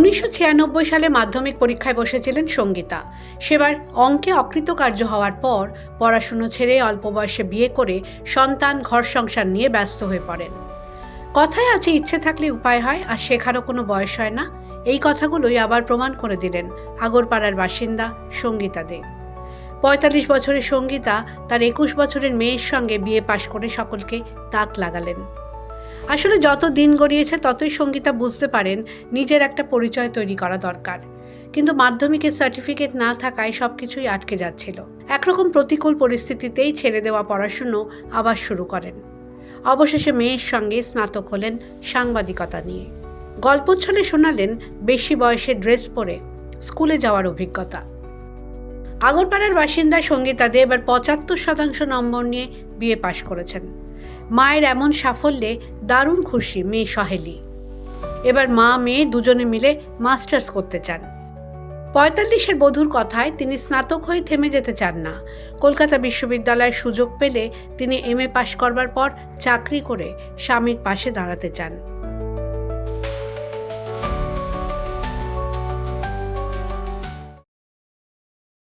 1996 সালে মাধ্যমিক পরীক্ষায় বসেছিলেন সঙ্গীতা। সেবার অঙ্কে অকৃতকার্য হওয়ার পর পড়াশুনো ছেড়ে অল্প বয়সে বিয়ে করে সন্তান ঘর সংসার নিয়ে ব্যস্ত হয়ে পড়েন। কথায় আছে ইচ্ছে থাকলে উপায় হয়, আর শেখারও কোনো বয়স হয় না। এই কথাগুলোই আবার প্রমাণ করে দিলেন আগরপাড়ার বাসিন্দা সঙ্গীতা দে। 45 বছরের সঙ্গীতা তার 21 বছরের মেয়ের সঙ্গে বিয়ে পাশ করে সকলকে তাক লাগালেন। আসলে যত দিন গড়িয়েছে ততই সঙ্গীতা বুঝতে পারেন নিজের একটা পরিচয় তৈরি করা দরকার। কিন্তু মাধ্যমিকের সার্টিফিকেট না থাকায় সবকিছুই আটকে যাচ্ছিল। একরকম প্রতিকূল পরিস্থিতিতেই ছেড়ে দেওয়া পড়াশুনো আবার শুরু করেন। অবশেষে মেয়ের সঙ্গে স্নাতক হলেন সাংবাদিকতা নিয়ে। গল্প ছলে শোনালেন বেশি বয়সে ড্রেস পরে স্কুলে যাওয়ার অভিজ্ঞতা। আগরপাড়ার বাসিন্দা সঙ্গীতা দে এবার 75% নম্বর নিয়ে বিয়ে পাশ করেছেন। মায়ের এমন সাফল্যে দারুণ খুশি মেয়ে সহেলি। এবার মা মেয়ে দুজনে মিলে মাস্টার্স করতে চান। 45-এর বধূর কথায় তিনি স্নাতক হয়ে থেমে যেতে চান না। কলকাতা বিশ্ববিদ্যালয়ের সুযোগ পেলে তিনি MA পাশ করবার পর চাকরি করে স্বামীর পাশে দাঁড়াতে চান।